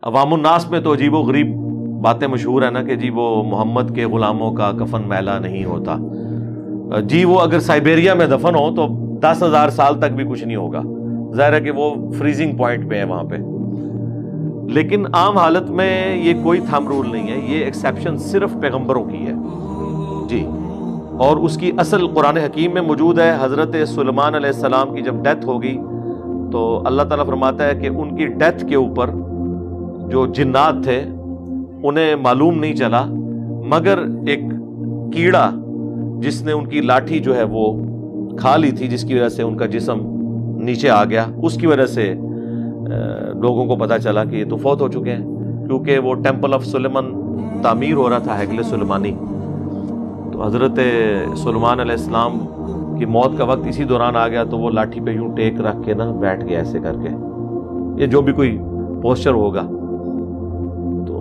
عوام الناس میں تو عجیب و غریب باتیں مشہور ہیں نا کہ جی وہ محمد کے غلاموں کا کفن میلا نہیں ہوتا. جی وہ اگر سائبیریا میں دفن ہو تو 10,000 سال تک بھی کچھ نہیں ہوگا. ظاہر ہے کہ وہ فریزنگ پوائنٹ پہ ہے وہاں پہ. لیکن عام حالت میں یہ کوئی تھم رول نہیں ہے، یہ ایکسیپشن صرف پیغمبروں کی ہے جی. اور اس کی اصل قرآن حکیم میں موجود ہے. حضرت سلیمان علیہ السلام کی جب ڈیتھ ہو گئی تو اللہ تعالیٰ فرماتا ہے کہ ان کی ڈیتھ کے اوپر جو جنات تھے انہیں معلوم نہیں چلا، مگر ایک کیڑا جس نے ان کی لاٹھی جو ہے وہ کھا لی تھی، جس کی وجہ سے ان کا جسم نیچے آ گیا، اس کی وجہ سے لوگوں کو پتا چلا کہ یہ تو فوت ہو چکے ہیں، کیونکہ وہ ٹیمپل آف سلیمان تعمیر ہو رہا تھا، ہیکل سلیمانی. تو حضرت سلیمان علیہ السلام کی موت کا وقت اسی دوران آ گیا، تو وہ لاٹھی پہ یوں ٹیک رکھ کے نا بیٹھ گیا ایسے کر کے، یہ جو بھی کوئی پوسچر ہوگا. تو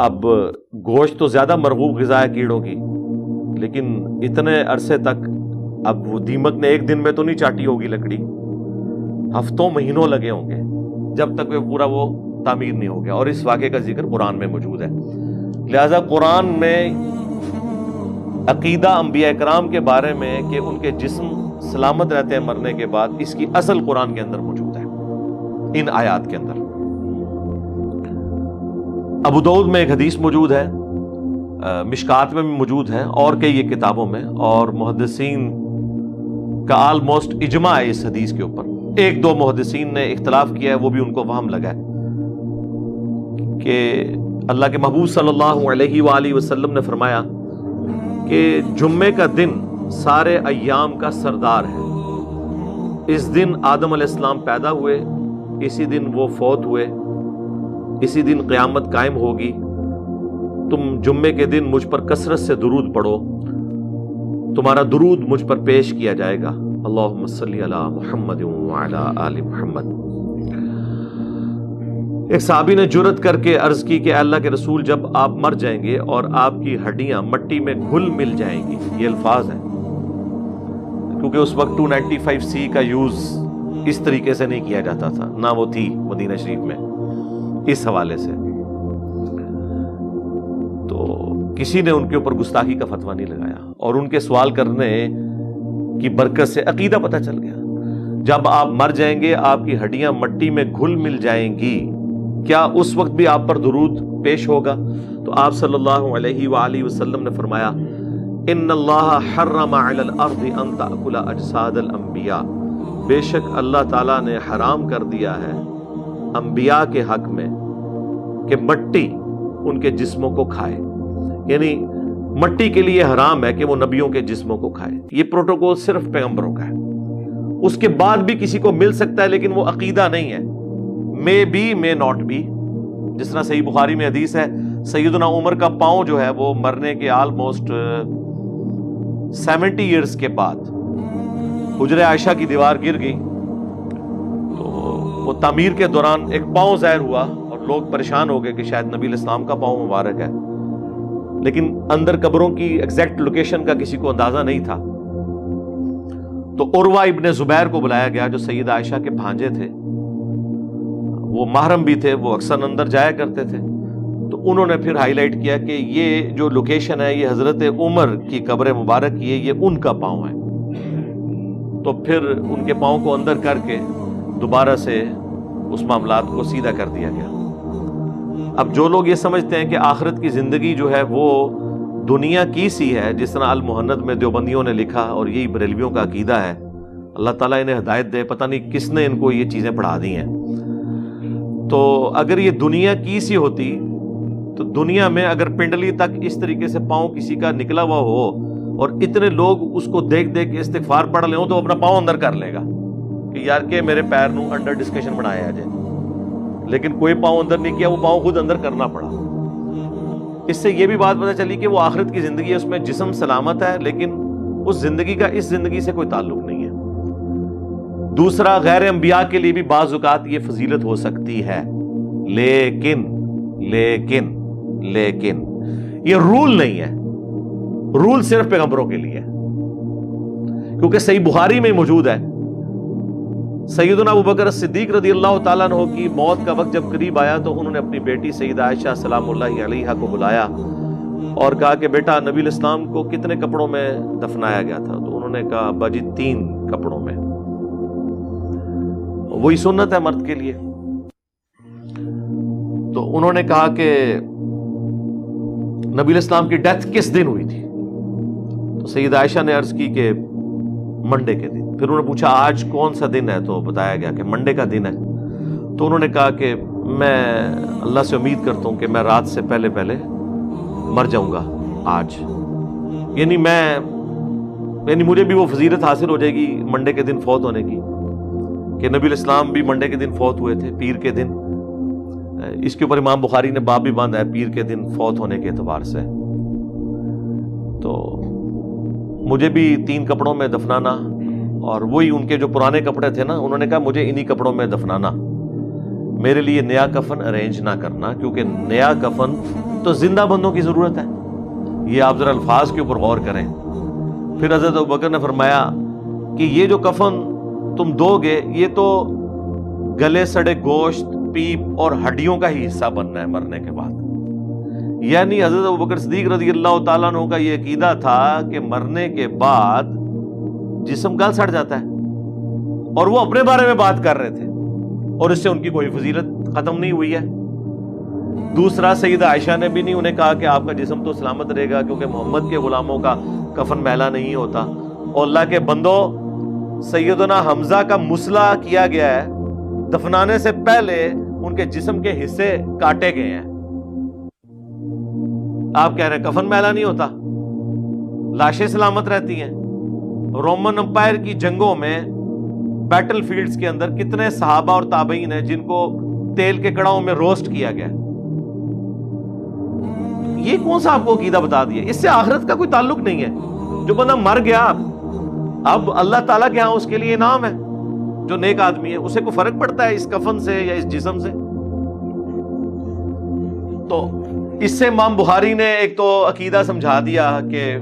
اب گوشت تو زیادہ مرغوب غذا ہے کیڑوں کی، لیکن اتنے عرصے تک اب وہ دیمک نے ایک دن میں تو نہیں چاٹی ہوگی لکڑی، ہفتوں مہینوں لگے ہوں گے جب تک وہ تعمیر نہیں ہو گیا. اور اس واقعے کا ذکر قرآن میں موجود ہے. لہذا قرآن میں عقیدہ انبیاء کرام کے بارے میں کہ ان کے جسم سلامت رہتے ہیں مرنے کے بعد، اس کی اصل قرآن کے اندر موجود ہے ان آیات کے اندر. ابو داؤد میں ایک حدیث موجود ہے، مشکات میں بھی موجود ہے، اور کئی کتابوں میں، اور محدثین کا آلموسٹ اجماع ہے اس حدیث کے اوپر. ایک دو محدثین نے اختلاف کیا ہے، وہ بھی ان کو وہم لگا ہے کہ اللہ کے محبوب صلی اللہ علیہ وآلہ وسلم نے فرمایا کہ جمعے کا دن سارے ایام کا سردار ہے. اس دن آدم علیہ السلام پیدا ہوئے، اسی دن وہ فوت ہوئے، اسی دن قیامت قائم ہوگی. تم جمعے کے دن مجھ پر کثرت سے درود پڑھو، تمہارا درود مجھ پر پیش کیا جائے گا. اللہم صلی علی محمد وعلی آل محمد. ایک صحابی نے جرأت کر کے عرض کی کہ اللہ کے رسول، جب آپ مر جائیں گے اور آپ کی ہڈیاں مٹی میں گھل مل جائیں گی، یہ الفاظ ہیں کیونکہ اس وقت 295C کا یوز اس طریقے سے نہیں کیا جاتا تھا، نہ وہ تھی مدینہ شریف میں اس حوالے سے. تو کسی نے ان کے اوپر گستاخی کا فتویٰ نہیں لگایا، اور ان کے سوال کرنے کی برکت سے عقیدہ پتہ چل گیا. جب آپ مر جائیں گے آپ کی ہڈیاں مٹی میں گھل مل جائیں گی، کیا اس وقت بھی آپ پر درود پیش ہوگا؟ تو آپ صلی اللہ علیہ وآلہ وسلم نے فرمایا، ان اللہ حرم علی الارض ان تأکل اجساد الانبیاء، بے شک اللہ تعالیٰ نے حرام کر دیا ہے انبیاء کے حق میں کہ مٹی ان کے جسموں کو کھائے. یعنی مٹی کے لیے حرام ہے کہ وہ نبیوں کے جسموں کو کھائے. یہ پروٹوکول صرف پیغمبروں کا ہے، اس کے بعد بھی کسی کو مل سکتا ہے، لیکن وہ عقیدہ نہیں ہے. may be may not be. جس طرح صحیح بخاری میں حدیث ہے، سیدنا عمر کا پاؤں جو ہے وہ مرنے کے آلموسٹ 70 ایئرز کے بعد حجرہ عائشہ کی دیوار گر گئی، تو وہ تعمیر کے دوران ایک پاؤں ظاہر ہوا اور لوگ پریشان ہو گئے کہ شاید نبی علیہ السلام کا پاؤں مبارک ہے، لیکن اندر قبروں کی ایگزیکٹ لوکیشن کا کسی کو اندازہ نہیں تھا. تو عروہ ابن زبیر کو بلایا گیا جو سیدہ عائشہ کے بھانجے تھے، وہ محرم بھی تھے، وہ اکثر اندر جایا کرتے تھے. تو انہوں نے پھر ہائی لائٹ کیا کہ یہ جو لوکیشن ہے یہ حضرت عمر کی قبر مبارک کی ہے، یہ ان کا پاؤں ہے. تو پھر ان کے پاؤں کو اندر کر کے دوبارہ سے اس معاملات کو سیدھا کر دیا گیا. اب جو لوگ یہ سمجھتے ہیں کہ آخرت کی زندگی جو ہے وہ دنیا کی سی ہے، جس طرح المہند میں دیوبندیوں نے لکھا اور یہی بریلویوں کا عقیدہ ہے، اللہ تعالیٰ انہیں ہدایت دے، پتہ نہیں کس نے ان کو یہ چیزیں پڑھا دی ہیں. تو اگر یہ دنیا کی سی ہوتی تو دنیا میں اگر پنڈلی تک اس طریقے سے پاؤں کسی کا نکلا ہوا ہو اور اتنے لوگ اس کو دیکھ دیکھ کے استغفار پڑھ لیں تو اپنا پاؤں اندر کر لے گا کہ یار کہ میرے پیر نو انڈر ڈسکشن بنایا جائے، لیکن کوئی پاؤں اندر نہیں کیا، وہ پاؤں خود اندر کرنا پڑا. اس سے یہ بھی بات پتہ چلی کہ وہ آخرت کی زندگی ہے، اس میں جسم سلامت ہے، لیکن اس زندگی کا اس زندگی سے کوئی تعلق نہیں ہے. دوسرا، غیر انبیاء کے لیے بھی بعض اوقات یہ فضیلت ہو سکتی ہے، لیکن یہ رول نہیں ہے، رول صرف پیغمبروں کے لیے ہے. کیونکہ صحیح بخاری میں موجود ہے، سیدنا ابو بکر صدیق رضی اللہ تعالیٰ عنہ کی موت کا وقت جب قریب آیا تو انہوں نے اپنی بیٹی سیدہ عائشہ سلام اللہ علیہا کو بلایا اور کہا کہ بیٹا نبی الاسلام کو کتنے کپڑوں میں دفنایا گیا تھا؟ تو انہوں نے کہا ابا جی 3 کپڑوں میں. وہی سنت ہے مرد کے لیے. تو انہوں نے کہا کہ نبی الاسلام کی ڈیتھ کس دن ہوئی تھی؟ تو سیدہ عائشہ نے عرض کی کہ منڈے کے دن. پھر انہوں نے پوچھا آج کون سا دن ہے؟ تو بتایا گیا کہ منڈے کا دن ہے. تو انہوں نے کہا کہ میں اللہ سے امید کرتا ہوں کہ میں رات سے پہلے پہلے مر جاؤں گا آج. یعنی مجھے بھی وہ فضیلت حاصل ہو جائے گی منڈے کے دن فوت ہونے کی کہ نبی الاسلام بھی منڈے کے دن فوت ہوئے تھے، پیر کے دن. اس کے اوپر امام بخاری نے باب بھی باندھا ہے پیر کے دن فوت ہونے کے اعتبار سے. تو مجھے بھی 3 کپڑوں میں دفنانا، اور وہی ان کے جو پرانے کپڑے تھے نا، انہوں نے کہا مجھے انہی کپڑوں میں دفنانا، میرے لیے نیا کفن ارینج نہ کرنا، کیونکہ نیا کفن تو زندہ بندوں کی ضرورت ہے. یہ آپ ذرا الفاظ کے اوپر غور کریں. پھر حضرت ابوبکر نے فرمایا کہ یہ جو کفن تم دو گے یہ تو گلے سڑے گوشت، پیپ اور ہڈیوں کا ہی حصہ بننا ہے مرنے کے بعد. یعنی حضرت ابوبکر صدیق رضی اللہ تعالیٰ عنہ کا یہ عقیدہ تھا کہ مرنے کے بعد جسم گل سڑ جاتا ہے، اور وہ اپنے بارے میں بات کر رہے تھے اور اس سے ان کی کوئی فضیلت ختم نہیں ہوئی ہے. دوسرا سیدہ عائشہ نے بھی نہیں انہیں کہا کہ آپ کا جسم تو سلامت رہے گا کیونکہ محمد کے غلاموں کا کفن میلا نہیں ہوتا. اور اللہ کے بندو، سیدنا حمزہ کا مسلح کیا گیا ہے، دفنانے سے پہلے ان کے جسم کے حصے کاٹے گئے ہیں. آپ کہہ رہے ہیں کفن میلا نہیں ہوتا، لاشیں سلامت رہتی ہیں. رومن امپائر کی جنگوں میں بیٹل فیلڈز کے اندر کتنے صحابہ اور تابعین ہیں جن کو تیل کے کڑاؤں میں روسٹ کیا گیا. یہ کون سا آپ کو عقیدہ بتا دیا؟ اس سے آخرت کا کوئی تعلق نہیں ہے. جو بندہ مر گیا اب اللہ تعالیٰ کے ہاں اس کے لیے انعام ہے. جو نیک آدمی ہے اسے کوئی فرق پڑتا ہے اس کفن سے یا اس جسم سے؟ تو اس سے امام بخاری نے ایک تو عقیدہ سمجھا دیا کہ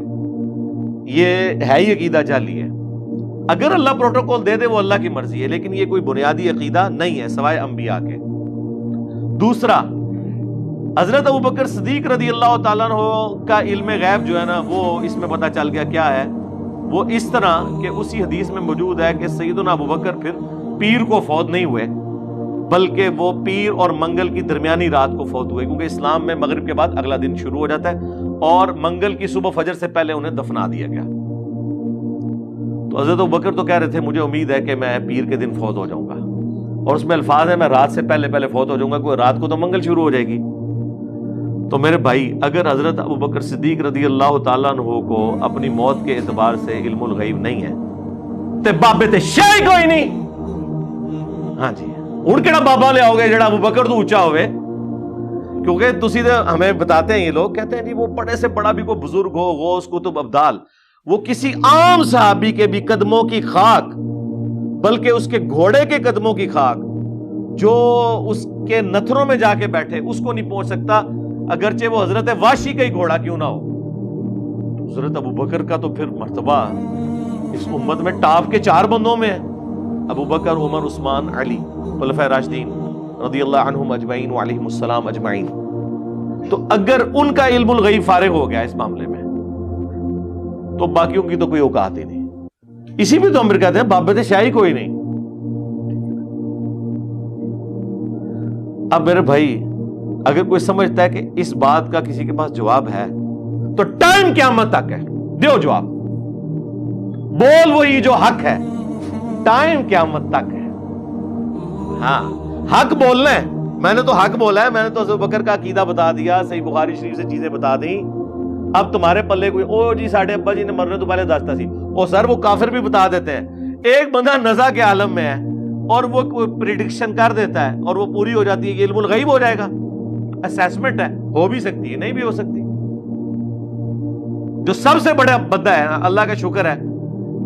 یہ ہے ہی عقیدہ جعلی ہے. اگر اللہ پروٹوکول دے دے وہ اللہ کی مرضی ہے، لیکن یہ کوئی بنیادی عقیدہ نہیں ہے سوائے انبیاء کے. دوسرا، حضرت ابوبکر صدیق رضی اللہ تعالیٰ عنہ کا علم غیب جو ہے نا وہ اس میں پتہ چل گیا کیا ہے. وہ اس طرح کہ اسی حدیث میں موجود ہے کہ سیدنا ابوبکر پھر پیر کو فوت نہیں ہوئے، بلکہ وہ پیر اور منگل کی درمیانی رات کو فوت ہوئے، کیونکہ اسلام میں مغرب کے بعد اگلا دن شروع ہو جاتا ہے اور منگل کی صبح فجر سے پہلے انہیں دفنا دیا گیا. تو حضرت ابوبکر تو کہہ رہے تھے مجھے امید ہے کہ میں پیر کے دن فوت ہو جاؤں گا، اور اس میں الفاظ ہے میں رات سے پہلے پہلے فوت ہو جاؤں گا، کوئی رات کو تو منگل شروع ہو جائے گی. تو میرے بھائی، اگر حضرت ابوبکر صدیق رضی اللہ تعالیٰ عنہ کو اپنی موت کے اعتبار سے علم الغیب نہیں ہے تے بابے تے شے کوئی نہیں. ہاں جی، ہن کیڑا بابا لے آؤ گے جڑا ابوبکر تو اونچا ہوئے؟ کیونکہ تسی تے ہمیں بتاتے ہیں، یہ لوگ کہتے ہیں جی وہ بڑے سے بڑا بھی کوئی بزرگ ہو، غوث قطب ابدال، وہ کسی عام صحابی کے بھی قدموں کی خاک، بلکہ اس کے گھوڑے کے قدموں کی خاک جو اس کے نتھروں میں جا کے بیٹھے اس کو نہیں پہنچ سکتا، اگرچہ وہ حضرت واشی کا ہی گھوڑا کیوں نہ ہو. حضرت ابوبکر کا تو پھر مرتبہ اس امت میں ٹاپ کے 4 بندوں میں ہے، ابوبکر، عمر، عثمان، علی، خلفائے راشدین رضی اللہ عنہم اجمعین وعلیہم السلام اجمعین. تو اگر ان کا علم الغیب فارغ ہو گیا اس معاملے میں تو باقیوں کی تو کوئی اوقات ہی نہیں. اسی بھی تو ہم کہتے ہیں بابت شاہی کوئی نہیں. اب میرے بھائی، اگر کوئی سمجھتا ہے کہ اس بات کا کسی کے پاس جواب ہے تو ٹائم قیامت تک ہے، دیو جواب، بول وہی جو حق ہے، ٹائم قیامت تک ہے. ہاں، حق بولنا ہے. میں نے تو حق بولا ہے، میں نے تو حضرت بکر کا عقیدہ بتا دیا، صحیح بخاری شریف سے چیزیں بتا دیں. اب تمہارے پلے کوئی او جی ساڑھے ابا جی نے مرنے تو پہلے دستا سی، او سر وہ کافر بھی بتا دیتے ہیں. ایک بندہ نزا کے عالم میں ہے اور وہ پریڈکشن کر دیتا ہے اور وہ پوری ہو جاتی ہے، یہ علم الغیب ہو جائے گا. اسیسمنٹ ہے، ہو بھی سکتی ہے، نہیں بھی ہو سکتی. جو سب سے بڑا بندہ ہے، اللہ کا شکر ہے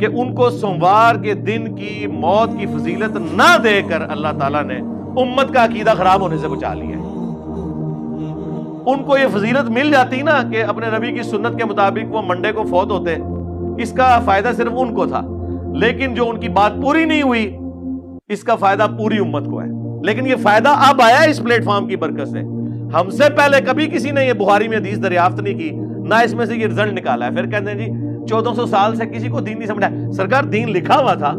کہ ان کو سوموار کے دن کی موت کی فضیلت نہ دے کر اللہ تعالیٰ نے امت کا عقیدہ خراب ہونے سے بچا لیا. ان کو یہ فضیلت مل جاتی نا کہ اپنے نبی کی سنت کے مطابق وہ منڈے کو فوت ہوتے، اس کا فائدہ صرف ان کو تھا. لیکن جو ان کی بات پوری نہیں ہوئی اس کا فائدہ پوری امت کو ہے، لیکن یہ فائدہ اب آیا اس پلیٹ فارم کی برکت سے۔ ہم سے پہلے کبھی کسی نے یہ بخاری میں حدیث دریافت نہیں کی، نہ اس میں سے یہ رزلٹ نکالا ہے۔ پھر کہتے ہیں جی 1400 سال سے کسی کو دین نہیں سمجھا۔ سرکار دین لکھا ہوا تھا،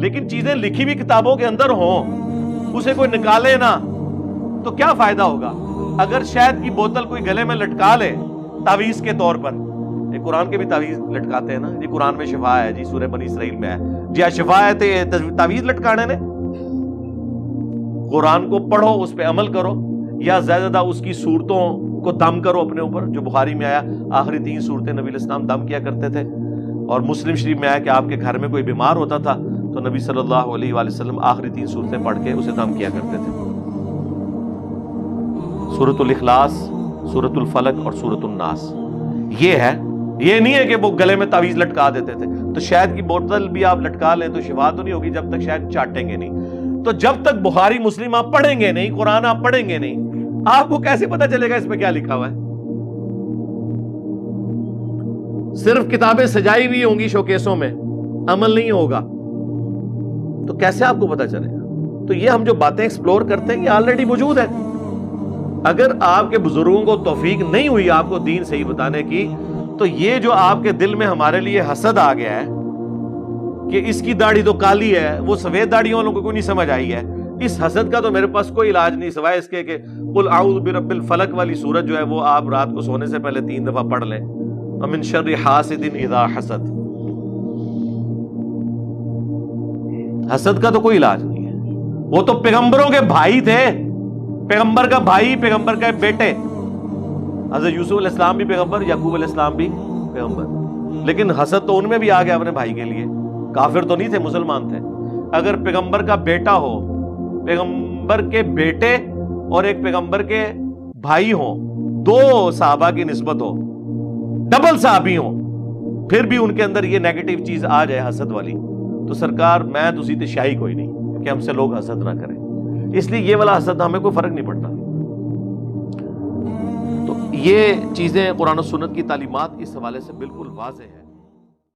لیکن چیزیں لکھی ہوئی کتابوں کے اندر ہوں، اسے کوئی نکالے نہ تو کیا فائدہ ہوگا؟ اگر شہد کی بوتل کوئی گلے میں لٹکا لے تعویذ کے طور پر، یہ قرآن کے بھی تعویذ لٹکاتے ہیں نا جی، قرآن میں شفا ہے جی، سورہ بنی اسرائیل میں ہے جی، شفا ہے تو تعویذ لٹکانے نے؟ قرآن کو پڑھو، اس پہ عمل کرو، یا زیادہ اس کی صورتوں کو دم کرو اپنے اوپر، جو بخاری میں آیا آخری 3 صورتیں نبی علیہ السلام دم کیا کرتے تھے، اور مسلم شریف میں آیا کہ آپ کے گھر میں کوئی بیمار ہوتا تھا تو نبی صلی اللہ علیہ وآلہ وسلم آخری 3 صورتیں پڑھ کے اسے دم کیا کرتے تھے، سورۃ الاخلاص، سورۃ الفلق اور سورۃ الناس۔ یہ ہے، یہ نہیں ہے کہ وہ گلے میں تعویذ لٹکا دیتے تھے۔ تو شہد کی بوتل بھی آپ لٹکا لیں تو شفا تو نہیں ہوگی جب تک شہد چاٹیں گے نہیں۔ تو جب تک بخاری مسلم آپ پڑھیں گے نہیں، قرآن آپ پڑھیں گے نہیں، آپ کو کیسے پتا چلے گا اس میں کیا لکھا ہوا ہے؟ صرف کتابیں سجائی ہوئی ہوں گی شوکیسوں میں، عمل نہیں ہوگا، تو کیسے آپ کو پتا چلے گا؟ تو یہ ہم جو باتیں ایکسپلور کرتے ہیں یہ آلریڈی موجود ہے۔ اگر آپ کے بزرگوں کو توفیق نہیں ہوئی آپ کو دین صحیح بتانے کی، تو یہ جو آپ کے دل میں ہمارے لیے حسد آ گیا ہے کہ اس کی داڑھی تو کالی ہے، وہ سفید داڑھی والوں کو کوئی نہیں سمجھ آئی ہے، اس حسد کا تو میرے پاس کوئی علاج نہیں سوائے اس کے کہ قل اعوذ برب الفلق والی سورت جو ہے وہ آپ رات کو سونے سے پہلے 3 دفعہ پڑھ لیں، ومن شر حاسد اذا حسد۔ حسد کا تو کوئی علاج نہیں ہے، وہ تو پیغمبروں کے بھائی تھے، پیغمبر کا بھائی، پیغمبر کا بیٹے، حضرت یوسف علیہ السلام بھی پیغمبر، یعقوب علیہ السلام بھی پیغمبر، لیکن حسد تو ان میں بھی آ گیا اپنے بھائی کے لیے۔ کافر تو نہیں تھے، مسلمان تھے۔ اگر پیغمبر کا بیٹا ہو، پیغمبر کے بیٹے اور ایک پیغمبر کے بھائی ہوں، 2 صحابہ کی نسبت ہو، ڈبل صحابی ہوں، پھر بھی ان کے اندر یہ نیگیٹو چیز آ جائے حسد والی، تو سرکار میں تسی تے شاہی کوئی نہیں کہ ہم سے لوگ حسد نہ کریں۔ اس لیے یہ والا حسد ہمیں کوئی فرق نہیں پڑتا۔ تو یہ چیزیں قرآن و سنت کی تعلیمات اس حوالے سے بالکل واضح ہے۔